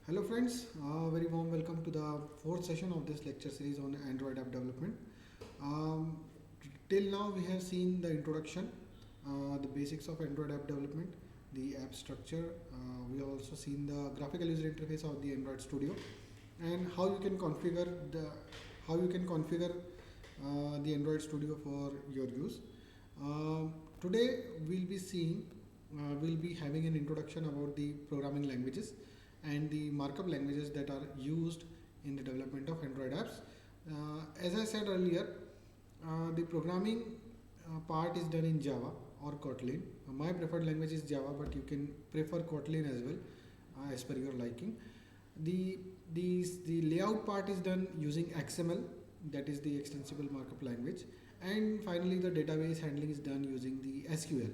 Hello friends, very warm welcome to the fourth session of this lecture series on Android app development. Um, Till now we have seen the introduction, the basics of Android app development, the app structure. We have also seen the graphical user interface of the Android Studio and how you can configure the Android Studio for your use. Today we'll be having an introduction about the programming languages and the markup languages that are used in the development of Android apps. As I said earlier, the programming part is done in Java or Kotlin. My preferred language is Java, but you can prefer Kotlin as well, as per your liking. The, the layout part is done using XML, that is the extensible markup language, and finally the database handling is done using the SQL.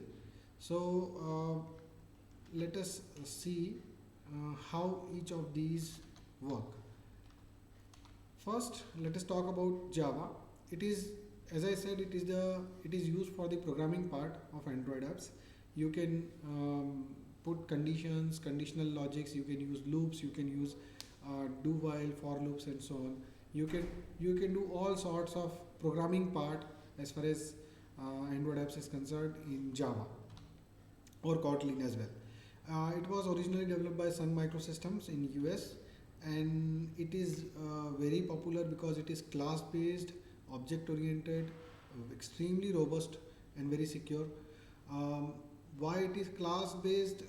So let us see how each of these work. First, let us talk about Java. It is, as I said, it is used for the programming part of Android apps. You can put conditions, conditional logics. You can use loops. You can use do while, for loops, and so on. You can do all sorts of programming part as far as Android apps is concerned in Java or Kotlin as well. It was originally developed by Sun Microsystems in US, and it is very popular because it is class based, object oriented, extremely robust, and very secure. Um, why it is class based,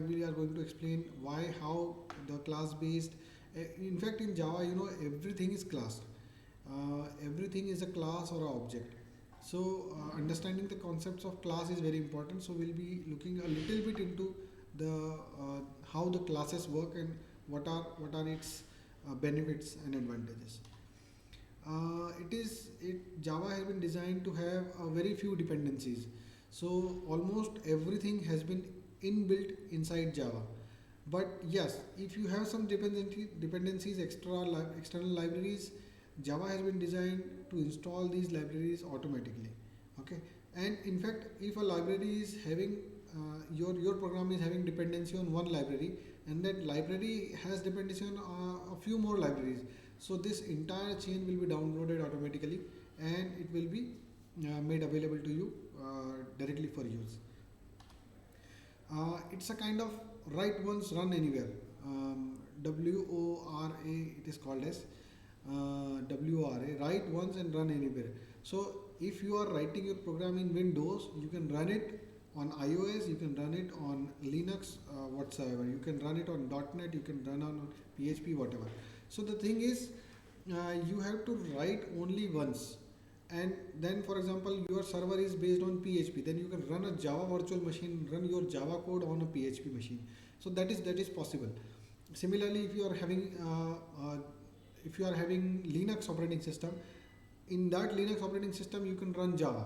we are going to explain why, how the class based. In fact, in Java, everything is classed. Everything is a class or an object. So understanding the concepts of class is very important. So we'll be looking a little bit into the how the classes work and what are its benefits and advantages. Java has been designed to have very few dependencies. So almost everything has been inbuilt inside Java. But yes, if you have some dependencies, external libraries, Java has been designed to install these libraries automatically. Okay, and in fact, if a library is having your program is having dependency on one library, and that library has dependency on a few more libraries, so this entire chain will be downloaded automatically, and it will be made available to you directly for use. It's a kind of write once, run anywhere. WORA, it is called as WORA, write once and run anywhere. So if you are writing your program in Windows, you can run it on iOS, you can run it on Linux, whatsoever. You can run it on .NET, you can run on PHP, whatever. So the thing is, you have to write only once, and then for example your server is based on PHP, then you can run a Java virtual machine, run your Java code on a PHP machine. So that is possible. Similarly, if you are having Linux operating system, in that Linux operating system you can run Java.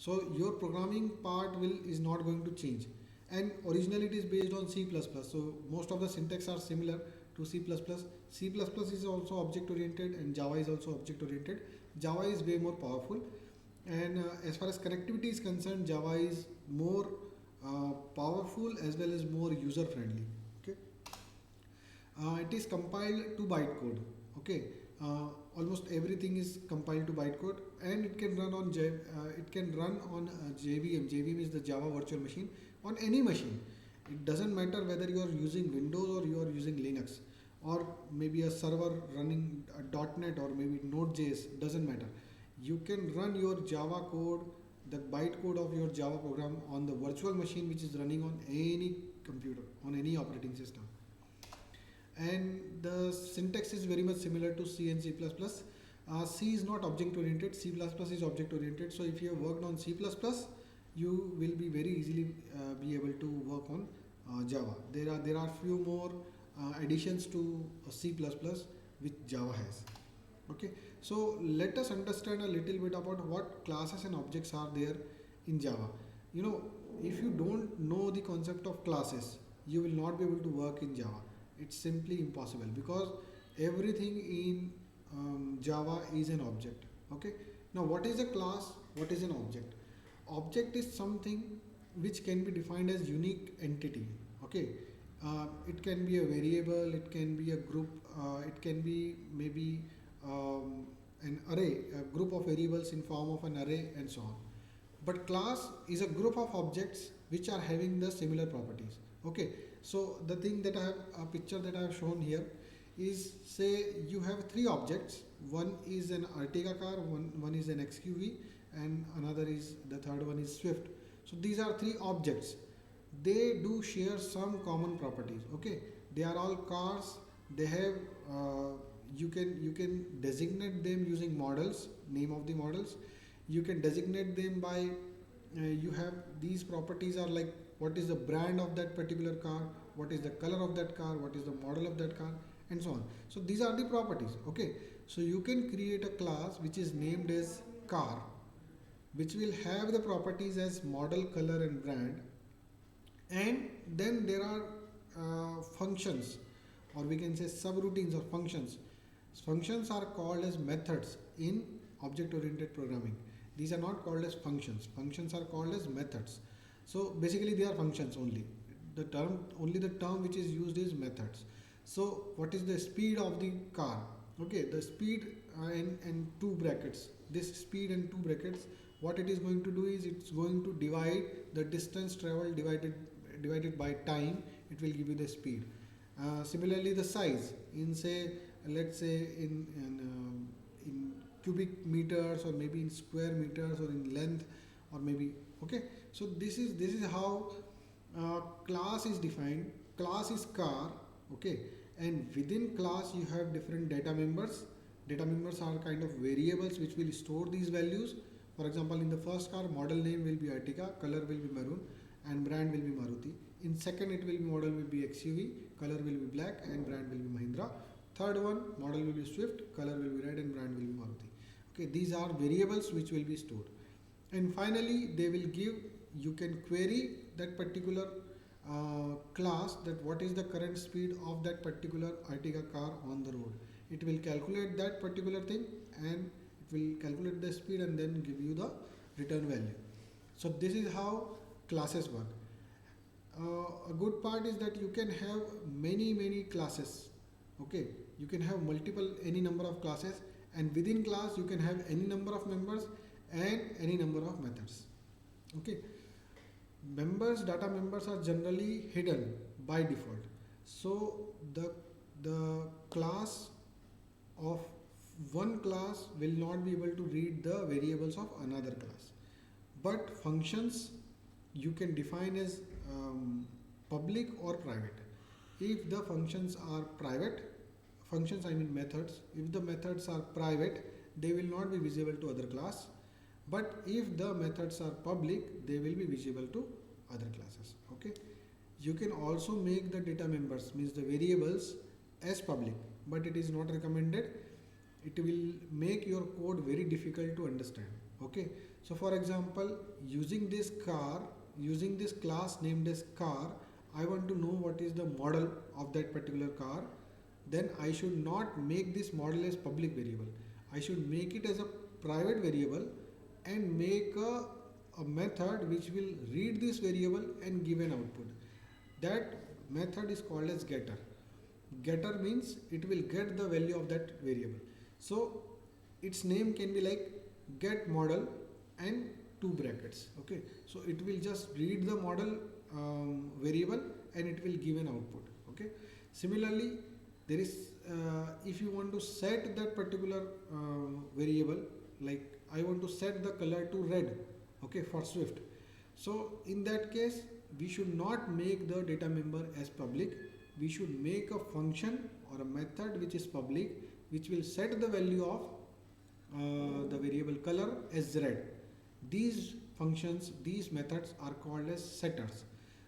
So your programming part is not going to change. And originally it is based on C++. So most of the syntax are similar to C++. C++ is also object oriented, and Java is also object oriented. Java is way more powerful, and as far as connectivity is concerned, Java is more powerful as well as more user friendly. Okay, it is compiled to bytecode. Okay, almost everything is compiled to bytecode, and it can run on JVM. JVM is the Java virtual machine, on any machine. It doesn't matter whether you are using Windows or you are using Linux, or maybe a server running a .NET or maybe Node.js, doesn't matter. You can run your Java code, the bytecode of your Java program, on the virtual machine which is running on any computer, on any operating system. And the syntax is very much similar to C and C++. C is not object oriented, C++ is object oriented. So if you have worked on C++, you will be very easily be able to work on Java. There are few more additions to C++ which Java has. Okay, so let us understand a little bit about what classes and objects are there in Java. If you don't know the concept of classes, you will not be able to work in Java. It's simply impossible, because everything in Java is an object. Okay, now what is a class, what is an object? Object is something which can be defined as unique entity. Okay, It can be a variable, it can be a group, it can be maybe an array, a group of variables in form of an array and so on. But class is a group of objects which are having the similar properties. Okay, so the thing that I have, a picture that I have shown here is, say you have three objects. One is an Ertiga car, one is an XQV, and another is, the third one is Swift. So these are three objects. They do share some common properties. Okay, they are all cars. They have you can designate them using models, name of the models. You can designate them by you have these properties are like what is the brand of that particular car, what is the color of that car, what is the model of that car, and so on. So these are the properties. Okay, so you can create a class which is named as car, which will have the properties as model, color, and brand. And then there are functions, or we can say subroutines or functions. Functions are called as methods in object oriented programming. These are not called as functions. Functions are called as methods. So basically they are functions only. The term which is used is methods. So what is the speed of the car? Okay, the speed and two brackets. This speed and two brackets, what it is going to do is it's going to divide the distance traveled divided by time. It will give you the speed. Similarly, the size in, say, let's say in cubic meters, or maybe in square meters, or in length, or maybe, okay. So this is how class is defined. Class is car, okay, and within class you have different data members. Data members are kind of variables which will store these values. For example, in the first car, model name will be Ertiga, color will be maroon, and brand will be Maruti. In second, it will be model will be XUV, color will be black, and brand will be Mahindra. Third one, model will be Swift, color will be red, and brand will be Maruti. Okay, these are variables which will be stored. And finally, they will give, you can query that particular class, that what is the current speed of that particular Ertiga car on the road. It will calculate that particular thing, and it will calculate the speed and then give you the return value. So this is how classes work. A good part is that you can have many classes. Okay, you can have multiple, any number of classes, and within class you can have any number of members and any number of methods. Okay, data members are generally hidden by default. So the class of one class will not be able to read the variables of another class. But functions you can define as public or private. If the functions are private, functions I mean methods, if the methods are private, they will not be visible to other class. But if the methods are public, they will be visible to other classes. Okay, you can also make the data members, means the variables, as public, but it is not recommended. It will make your code very difficult to understand. Okay, so for example, using this class named as car, I want to know what is the model of that particular car. Then I should not make this model as public variable. I should make it as a private variable and make a method which will read this variable and give an output. That method is called as getter. Getter means it will get the value of that variable. So its name can be like get model and two brackets. Okay, so it will just read the model variable and it will give an output. Okay, similarly, there is if you want to set that particular variable, like I want to set the color to red, okay, for Swift. So in that case, we should not make the data member as public. We should make a function or a method which is public, which will set the value of the variable color as red. These functions, these methods are called as setters.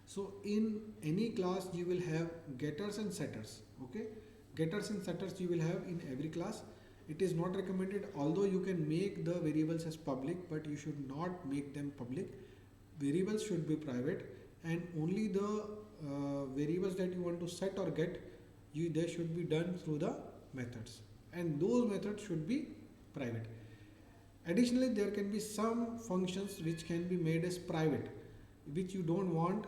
So in any class you will have getters and setters. Okay, getters and setters you will have in every class. It is not recommended, although you can make the variables as public, but you should not make them public. Variables should be private, and only the variables that you want to set or get, they should be done through the methods, and those methods should be private. Additionally, there can be some functions which can be made as private, which you don't want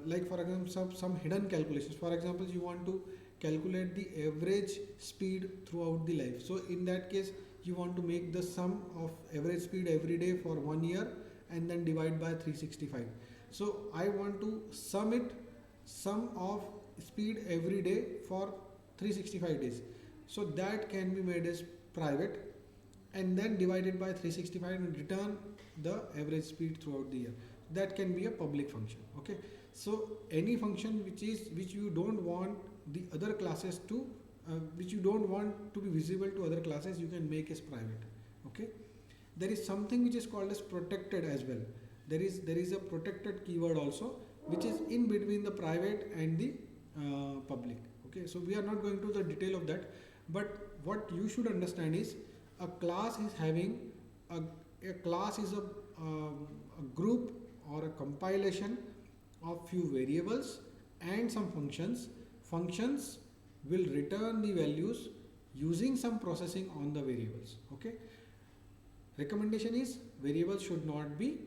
like for example some hidden calculations. For example, you want to calculate the average speed throughout the life. So in that case, you want to make the sum of average speed every day for 1 year and then divide by 365. So I want to sum of speed every day for 365 days. So that can be made as private and then divided by 365 and return the average speed throughout the year. That can be a public function. Okay, so any function which you don't want the other classes to which you don't want to be visible to other classes, you can make as private. Okay, there is something which is called as protected as well. There is a protected keyword also, which is in between the private and the public. Okay, so we are not going to the detail of that, but what you should understand is a class is having a class is a group or a compilation of few variables and some functions. Functions will return the values using some processing on the variables. Okay, recommendation is variables should not be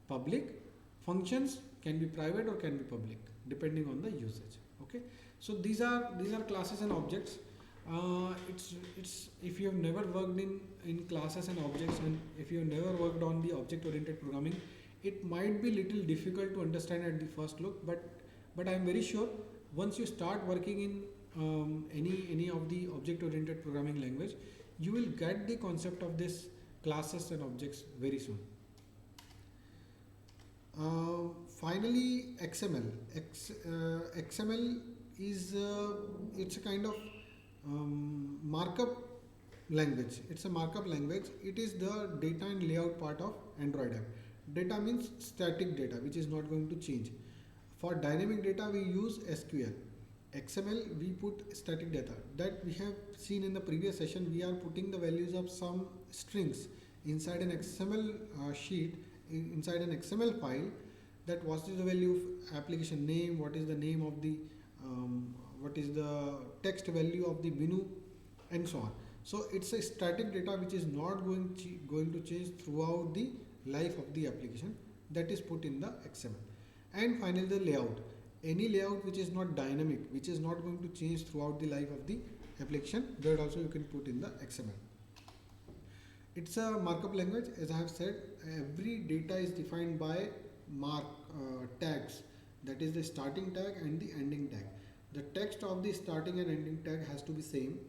public. Functions can be private or can be public depending on the usage. Okay, so these are classes and objects. It's if you have never worked in classes and objects, and if you have never worked on the object oriented programming, it might be little difficult to understand at the first look, but I am very sure once you start working in any of the object oriented programming language, you will get the concept of this classes and objects very soon. Finally, XML. XML is it's a kind of markup language. It's a markup language. It is the data and layout part of Android app. Data means static data, which is not going to change. For dynamic data, we use SQL. XML, we put static data. That we have seen in the previous session. We are putting the values of some strings inside an XML sheet, inside an XML file. That what is the value of application name, what is the name of the what is the text value of the menu, and so on. So it's a static data which is not going to change throughout the life of the application. That is put in the XML. And finally, the layout. Any layout which is not dynamic, which is not going to change throughout the life of the application, that also you can put in the XML. It's a markup language. As I have said, every data is defined by tags. That is the starting tag and the ending tag. The text of the starting and ending tag has to be same.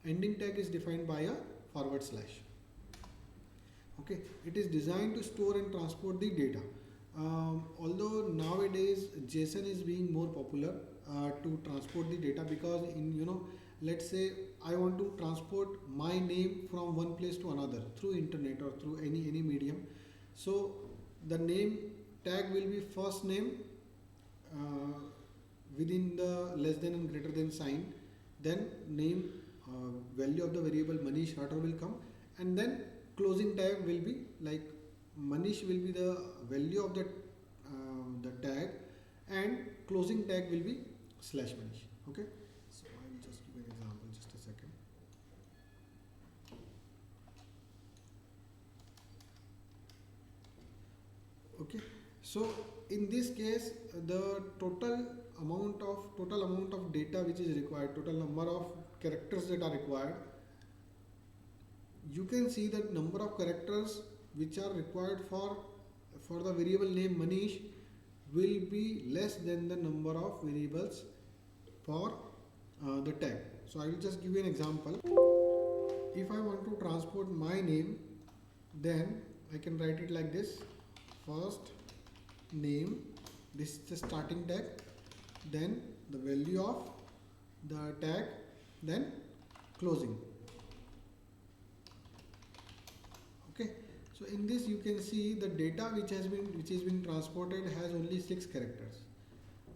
Ending tag is defined by a /. Okay, it is designed to store and transport the data. Although nowadays JSON is being more popular to transport the data, because in let's say I want to transport my name from one place to another through internet or through any medium. So the name tag will be first name within the less than and greater than sign, then name value of the variable Manish Rathore will come, and then closing tag will be like Manish will be the value of the tag, and closing tag will be /Manish. Okay, so I will just give an example, just a second. Okay, so in this case, the total amount of data which is required, total number of characters that are required, you can see that number of characters which are required for the variable name Manish will be less than the number of variables for the tag. So I will just give you an example. If I want to transport my name, then I can write it like this: first name, this is the starting tag, then the value of the tag, then closing. Okay, so in this you can see the data which is being transported has only 6 characters,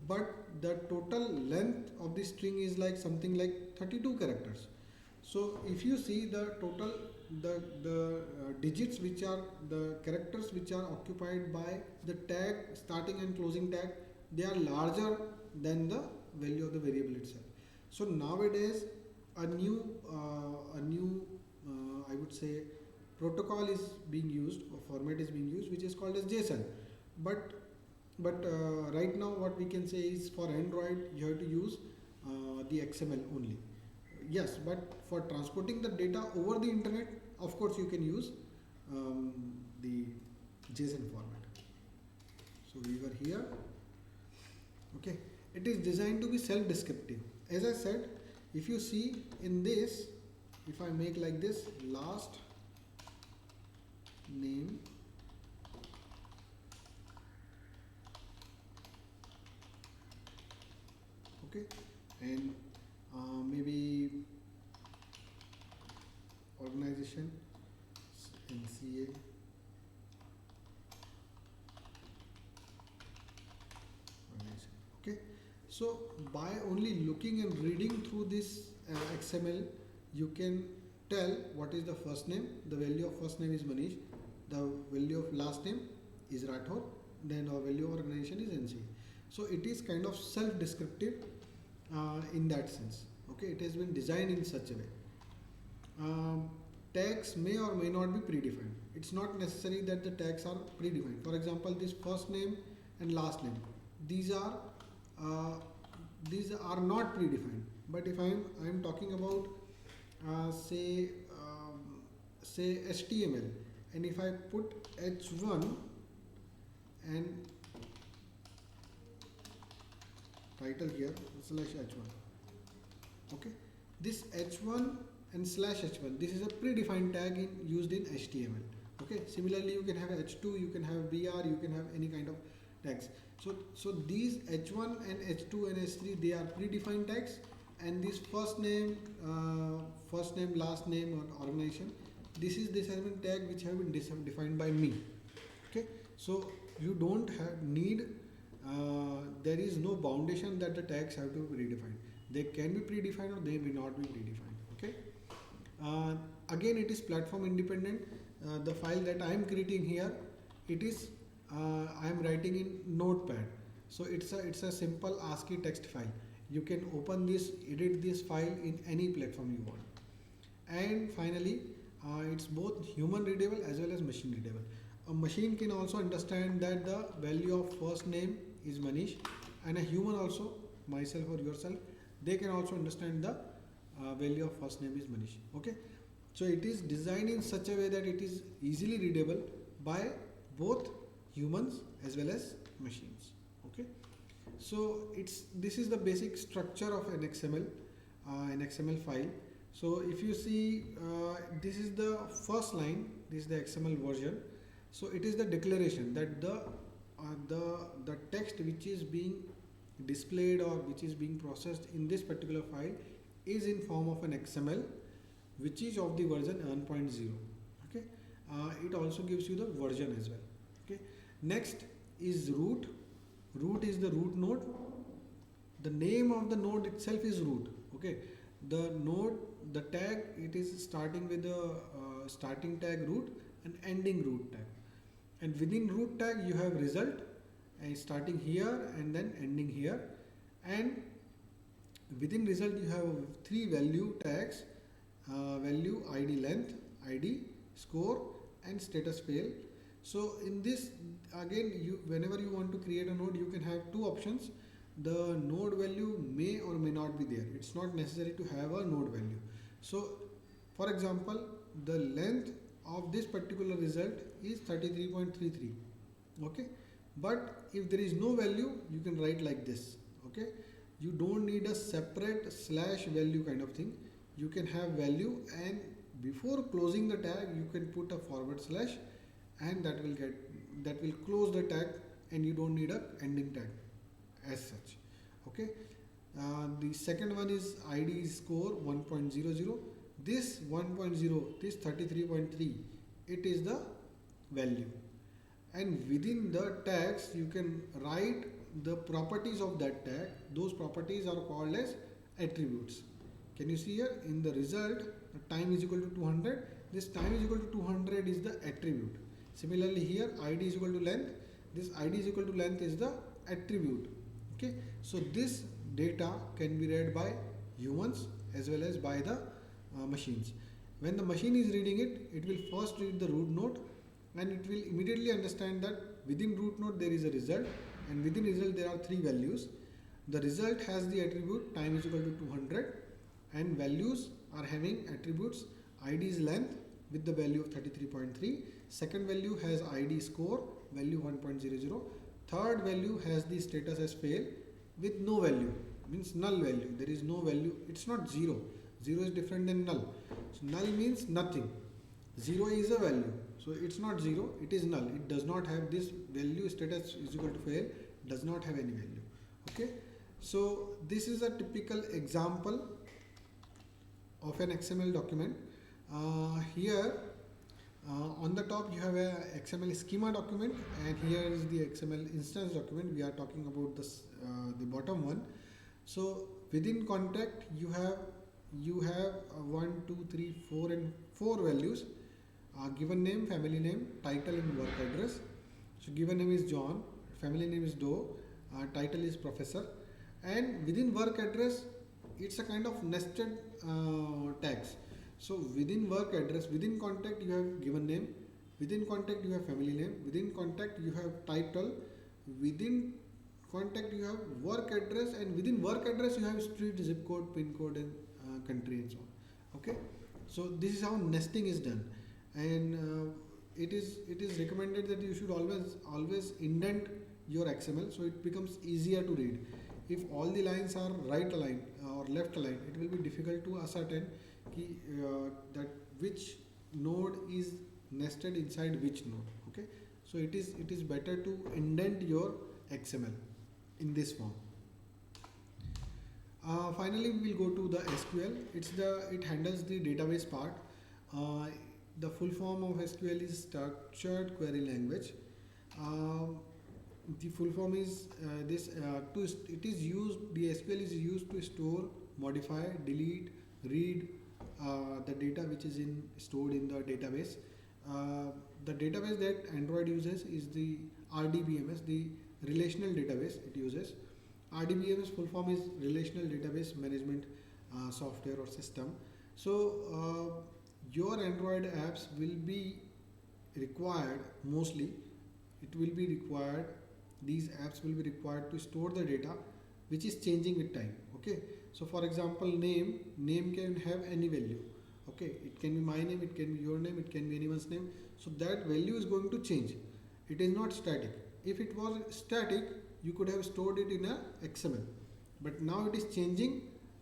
but the total length of the string is like something like 32 characters. So if you see the total the digits which are the characters which are occupied by the tag, starting and closing tag, they are larger than the value of the variable itself. So nowadays a new I would say protocol is being used, or format is being used, which is called as JSON. But but right now what we can say is for Android you have to use the XML only. Yes, but for transporting the data over the internet, of course you can use the JSON format. So we were here. Okay, it is designed to be self-descriptive. As I said, if you see in this, if I make like this, last name okay, and maybe organization NCA organization. Okay, so by only looking and reading through this XML, you can tell what is the first name. The value of first name is Manish, the value of last name is Rathore, then our value of organization is NCA. So it is kind of self-descriptive in that sense. Okay, it has been designed in such a way. Tags may or may not be predefined. It's not necessary that the tags are predefined. For example, this first name and last name, these are not predefined. But if I'm talking about say HTML, and if I put h1 and title here /h1, okay, this h1 and /h1, this is a predefined tag used in HTML. Okay, similarly you can have h2, you can have br, you can have any kind of tags. So these h1 and h2 and h3, they are predefined tags, and this first name, last name, or organization, this has been tag which have been defined by me. Okay, so you don't need there is no foundation that the tags have to be predefined. They can be predefined or they may not be predefined. Okay. Again, it is platform independent. The file that I am creating here, it is I am writing in Notepad. So it's a simple ASCII text file. You can open this, edit this file in any platform you want. And finally, it's both human readable as well as machine readable. A machine can also understand that the value of first name is Manish, and a human also, myself or yourself, they can also understand the value of first name is Manish. Okay, so it is designed in such a way that it is easily readable by both humans as well as machines. Okay, so this is the basic structure of an XML file. So if you see, this is the first line, this is the XML version. So it is the declaration that the text which is being displayed or which is being processed in this particular file is in form of an XML which is of the version 1.0. Okay, it also gives you the version as well. Okay, next is root. Root is the root node. The name of the node itself is root. Okay, the node, the tag, it is starting with the starting tag root and ending root tag. And within root tag you have result, and starting here and then ending here. And within result you have three value tags, value, ID length, ID, score, and status fail. So in this, again, whenever you want to create a node, you can have two options. The node value may or may not be there. It's not necessary to have a node value. So for example, the length of this particular result is 33.33. Okay, but if there is no value, you can write like this. Okay, you don't need a separate slash value kind of thing. You can have value, and before closing the tag you can put a forward slash, and that will close the tag, and you don't need a ending tag as such. Okay, the second one is ID score 1.00. This 1.0, this 33.3, it is the value, and within the tags you can write the properties of that tag. Those properties are called as attributes. Can you see here in the result, the time is equal to 200. This time is equal to 200 is the attribute. Similarly here, ID is equal to length. This ID is equal to length is the attribute. Okay, so this data can be read by humans as well as by the machines. When the machine is reading it, it will first read the root node, and it will immediately understand that within root node there is a result, and within result there are three values. The result has the attribute time is equal to 200, and values are having attributes id is length with the value of 33.3. Second value has id score value 1.00. Third value has the status as fail with no value, means null value. There is no value. It's not zero. Zero is different than null. So null means nothing. Zero is a value. So it's not zero. It is null. It does not have this value. Status is equal to fail. Does not have any value. Okay. So this is a typical example of an XML document. Here on the top you have a XML schema document, and here is the XML instance document. We are talking about this the bottom one. So within contact you have 1, 2, 3, 4 and 4 values. Given name, family name, title and work address. So given name is John, family name is Doe, title is Professor, and within work address it's a kind of nested tags. So within work address, within contact you have given name, within contact you have family name, within contact you have title, within contact you have work address, and within work address you have street, zip code, pin code and country and so on. Okay, so this is how nesting is done, and it is recommended that you should always indent your XML so it becomes easier to read. If all the lines are right aligned or left aligned, it will be difficult to ascertain that which node is nested inside which node. Okay, so it is better to indent your XML in this form. Finally, we will go to the SQL. It handles the database part. The full form of SQL is Structured Query Language. The full form is the SQL is used to store, modify, delete, read the data which is stored in the database. The database that Android uses is the RDBMS, the relational database it uses. RDBMS full form is Relational Database Management Software or System. So your Android apps will be required, mostly it will be required, these apps will be required to store the data which is changing with time. Okay, so for example, name can have any value. Okay, it can be my name, it can be your name, it can be anyone's name. So that value is going to change. It is not static. If it was static, you could have stored it in a XML, but now it is changing,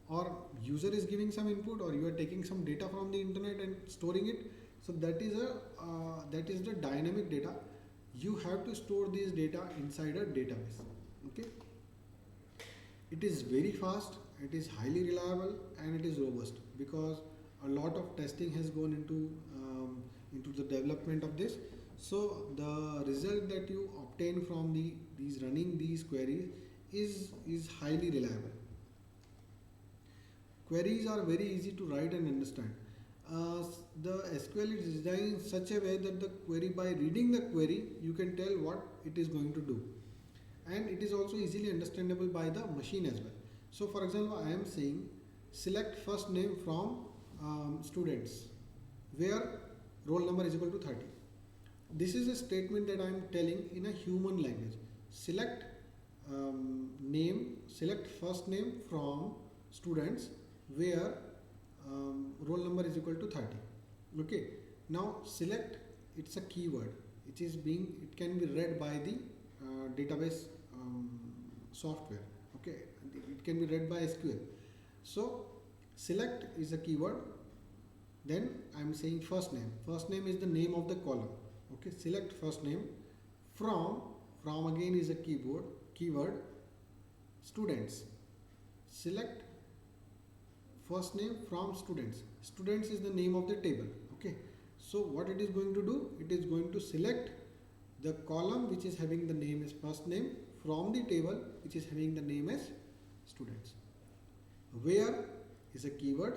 or user is giving some input, or you are taking some data from the internet and storing it. So that is the dynamic data. You have to store this data inside a database. Okay, it is very fast, it is highly reliable, and it is robust because a lot of testing has gone into the development of this. So the result that you obtain from running these queries is highly reliable. Queries are very easy to write and understand. The SQL is designed in such a way that the query, by reading the query, you can tell what it is going to do, and it is also easily understandable by the machine as well. So for example, I am saying select first name from students where roll number is equal to 30. This is a statement that I am telling in a human language. Select select first name from students where roll number is equal to 30. Okay, now select, it's a keyword. It can be read by the database software. Okay, it can be read by SQL. So select is a keyword. Then I am saying first name. First name is the name of the column. Okay, select first name from again is a keyword, students. Select first name from students. Students is the name of the table. Okay, so what it is going to do, it is going to select the column which is having the name as first name from the table which is having the name as students. Where is a keyword,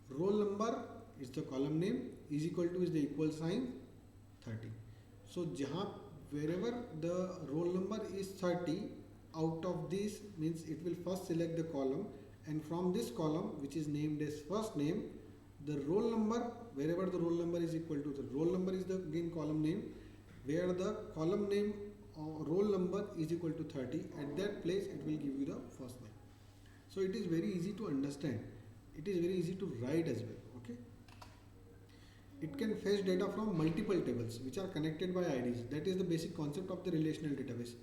roll number is the column name, is equal to is the equal sign 30. So wherever the roll number is 30, out of this means it will first select the column, and from this column which is named as first name, the roll number, wherever the roll number is equal to, the roll number is the again column name, where the column name roll number is equal to 30, at that place it will give you the first name. So it is very easy to understand, it is very easy to write as well. Okay, it can fetch data from multiple tables which are connected by IDs. That is the basic concept of the relational database.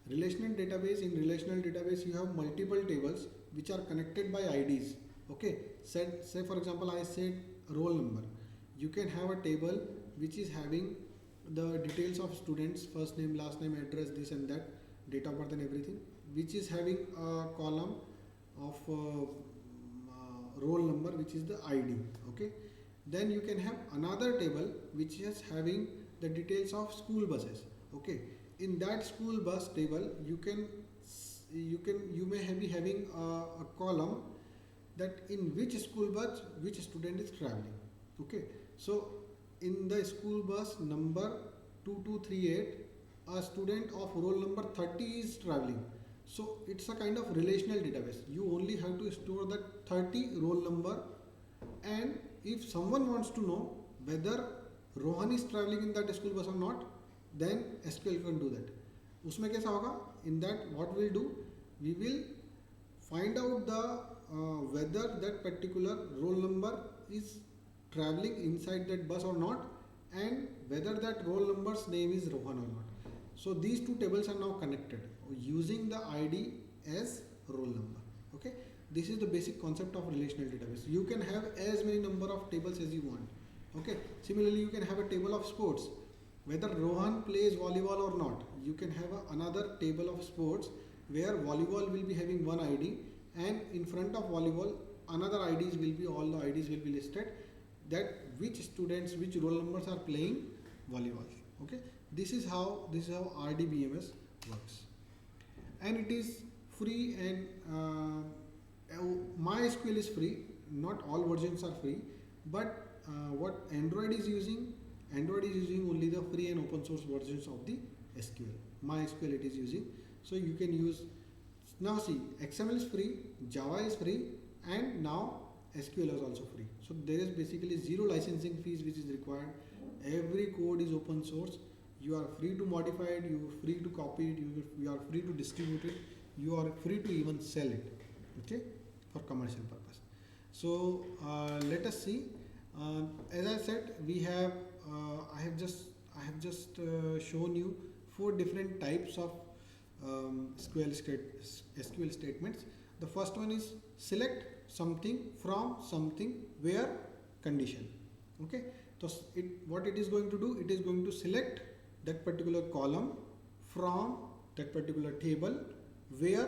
Relational database, in relational database you have multiple tables which are connected by IDs. Okay, say for example I said roll number. You can have a table which is having the details of students, first name, last name, address, this and that, date of birth and everything, which is having a column of roll number which is the ID. Okay, then you can have another table which is having the details of school buses. Okay, in that school bus table you may be having a column that in which school bus which student is traveling. Okay, so in the school bus number 2238 a student of roll number 30 is traveling. So it's a kind of relational database. You only have to store that 30 roll number, and if someone wants to know whether Rohan is traveling in that school bus or not, then SQL can do that. उसमें कैसा होगा? In that what we'll do, we will find out the whether that particular roll number is traveling inside that bus or not, and whether that roll number's name is Rohan or not. So these two tables are now connected using the ID as roll number. Okay, this is the basic concept of relational database. You can have as many number of tables as you want. Okay, similarly you can have a table of sports, whether Rohan plays volleyball or not. You can have another table of sports where volleyball will be having one ID, and in front of volleyball another IDs will be, all the IDs will be listed, that which students, which roll numbers are playing volleyball. Okay, this is how RDBMS works, and it is free, and MySQL is free. Not all versions are free, but what Android is using only the free and open source versions of the SQL. MySQL it is using, so you can use. Now see, XML is free, Java is free, and now SQL is also free. So there is basically zero licensing fees which is required. Every code is open source. You are free to modify it, you are free to copy it, you are free to distribute it, you are free to even sell it, okay, for commercial purpose. So let us see. As I said, we have I have just shown you 4 different types of SQL statements. The first one is select something from something where condition. Okay, so what it is going to do, it is going to select that particular column from that particular table where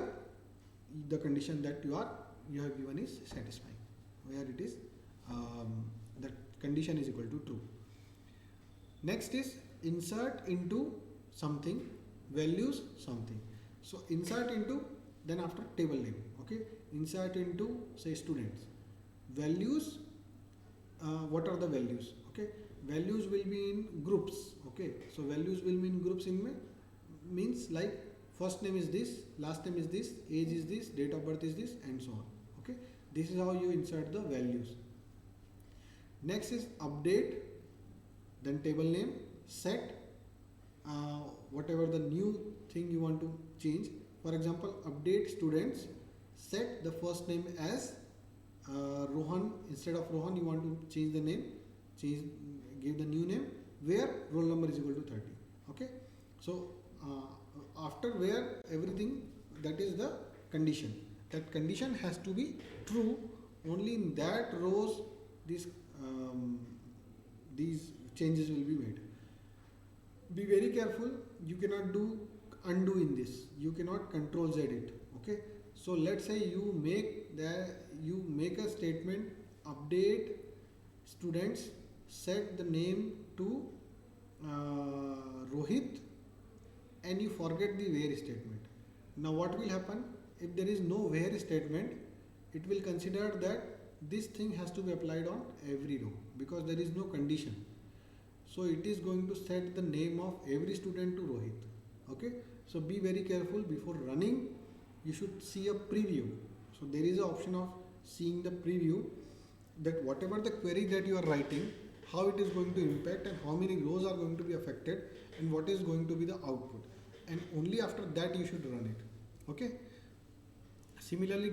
the condition that you have given is satisfying, where it is that condition is equal to true. Next is insert into something, values something. So insert into, then after table name. Okay, insert into, say, students. Values, what are the values? Okay, values will be in groups. Okay, so values will be in groups means like first name is this, last name is this, age is this, date of birth is this, and so on. Okay, this is how you insert the values. Next is update, then table name, set whatever the new thing you want to change. For example, update students, set the first name as Rohan. Instead of Rohan, you want to change the name, give the new name where roll number is equal to 30. Okay, so after where everything, that is the condition. That condition has to be true. Only in that rows these changes will be made. Be very careful. You cannot do undo in this. You cannot control Z it. Okay. So let's say you make a statement, update students, set the name to Rohit, and you forget the where statement. Now what will happen? If there is no where statement, it will consider that this thing has to be applied on every row because there is no condition. So it is going to set the name of every student to Rohit. Okay, so be very careful before running. You should see a preview. So there is an option of seeing the preview, that whatever the query that you are writing, how it is going to impact and how many rows are going to be affected and what is going to be the output. and only after that you should run it. Okay. Similarly,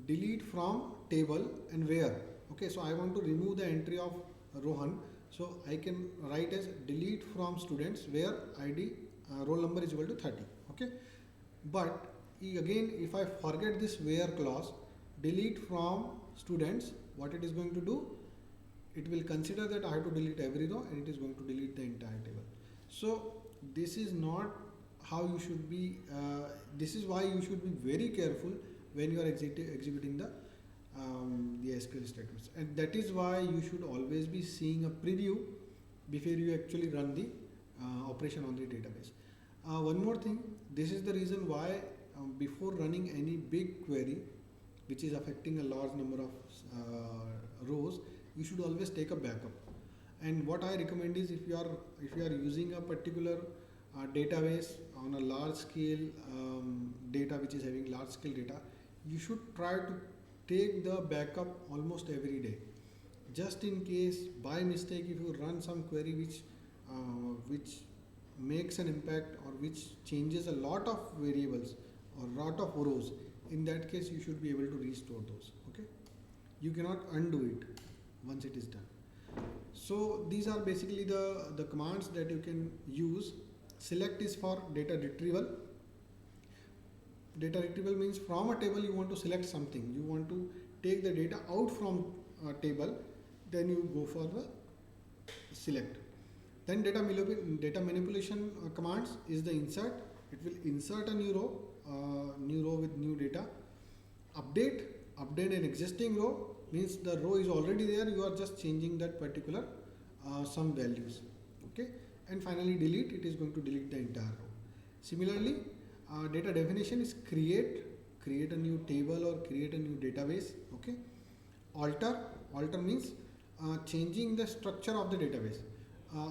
delete from table and where. Okay, so I want to remove the entry of Rohan, so I can write as delete from students where ID roll number is equal to 30. Okay, but again, if I forget this where clause, delete from students, what it is going to do, it will consider that I have to delete every row and it is going to delete the entire table. So this is not how you should be, this is why you should be very careful when you are executing the SQL statements, and that is why you should always be seeing a preview before you actually run the operation on the database. One more thing, this is the reason why before running any big query which is affecting a large number of rows, you should always take a backup. And what I recommend is, if you are using a particular database on a large scale data which is having large scale data, you should try to take the backup almost every day, just in case by mistake if you run some query which makes an impact or which changes a lot of variables or lot of rows. In that case, you should be able to restore those. Okay, you cannot undo it once it is done. So these are basically the commands that you can use. Select is for data retrieval. Data retrieval means from a table you want to select something. You want to take the data out from a table, then you go for the select. Then data manipulation commands is the insert. It will insert a new row with new data. Update an existing row means the row is already there. You are just changing that particular some values. Okay, and finally delete. It is going to delete the entire row. Similarly, data definition is create a new table or create a new database. Okay, alter means changing the structure of the database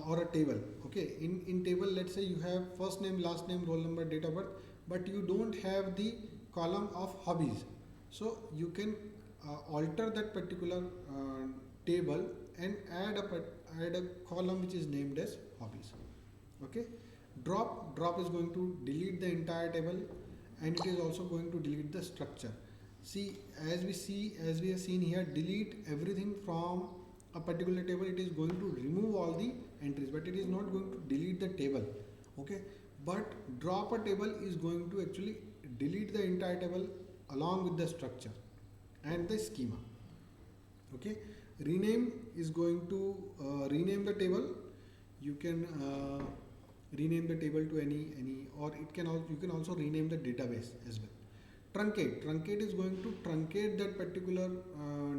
or a table. Okay, in table, let's say you have first name, last name, roll number, date of birth, but you don't have the column of hobbies. So you can alter that particular table and add a column which is named as hobbies. Okay, drop is going to delete the entire table, and it is also going to delete the structure. See, as we have seen here, delete everything from a particular table. It is going to remove all the entries, but it is not going to delete the table. Okay, but drop a table is going to actually delete the entire table along with the structure and the schema. Okay, rename is going to rename the table. You can rename the table to any, or you can also rename the database as well. Truncate is going to truncate that particular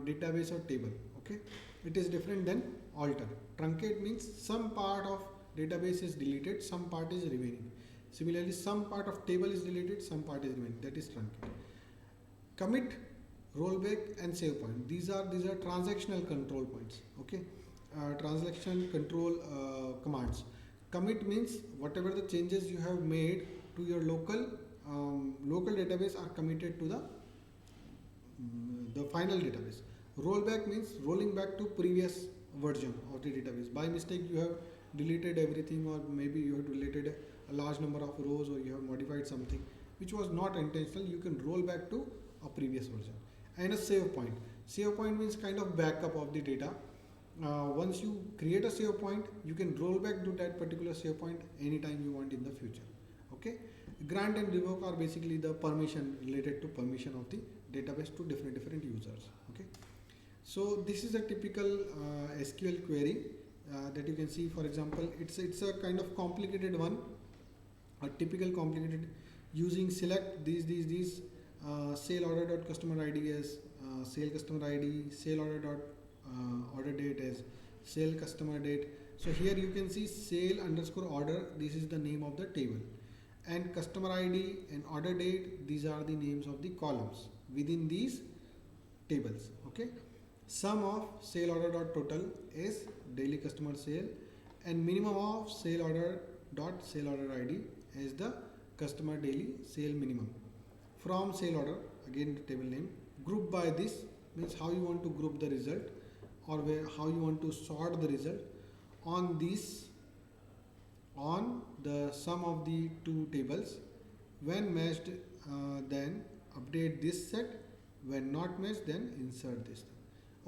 database or table. Okay, it is different than alter. Truncate means some part of database is deleted, some part is remaining. Similarly, some part of table is deleted, some part is remaining. That is truncate. Commit, rollback, and save point. These are transactional control points. Okay, transaction control commands. Commit means whatever the changes you have made to your local database are committed to the final database. Rollback means rolling back to previous version of the database. By mistake you have deleted everything, or maybe you have deleted a large number of rows, or you have modified something which was not intentional. You can roll back to a previous version. And a save point. Save point means kind of backup of the data. Once you create a save point, you can roll back to that particular save point anytime you want in the future. Okay, grant and revoke are basically the permission related to permission of the database to different users. Okay, so this is a typical SQL query that you can see. For example, it's a kind of complicated one, a typical complicated, using select these sale order dot customer ID as sale customer ID, sale order dot order date as sale customer date. So here you can see sale underscore order, this is the name of the table, and customer ID and order date, these are the names of the columns within these tables. Okay, sum of sale order dot total is daily customer sale, and minimum of sale order dot sale order ID is the customer daily sale minimum. From sale order, again the table name. Group by this means how you want to group the result, or how you want to sort the result on this on the sum of the two tables. When matched, then update this set. When not matched, then insert this.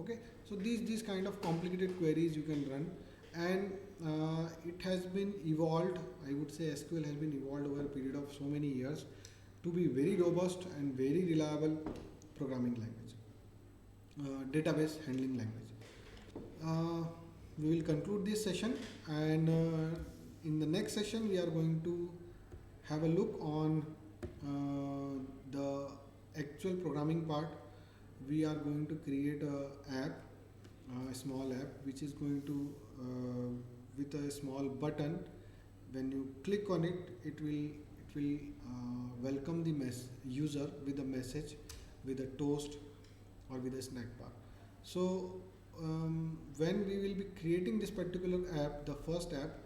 Okay, so these kind of complicated queries you can run, and it has been evolved. I would say SQL has been evolved over a period of so many years to be very robust and very reliable programming language, database handling language. We will conclude this session, and in the next session we are going to have a look on the actual programming part. We are going to create a app, a small app, which is going to with a small button. When you click on it, it will welcome the user with a message, with a toast or with a snack bar. So when we will be creating this particular app, the first app,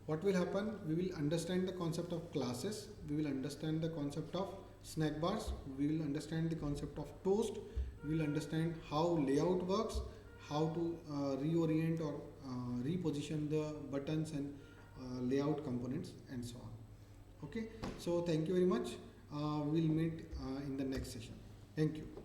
what will happen? We will understand the concept of classes. We will understand the concept of snack bars. We will understand the concept of toast. We will understand how layout works, how to reorient or reposition the buttons and layout components, and so on. Okay, so thank you very much. We'll meet in the next session. Thank you.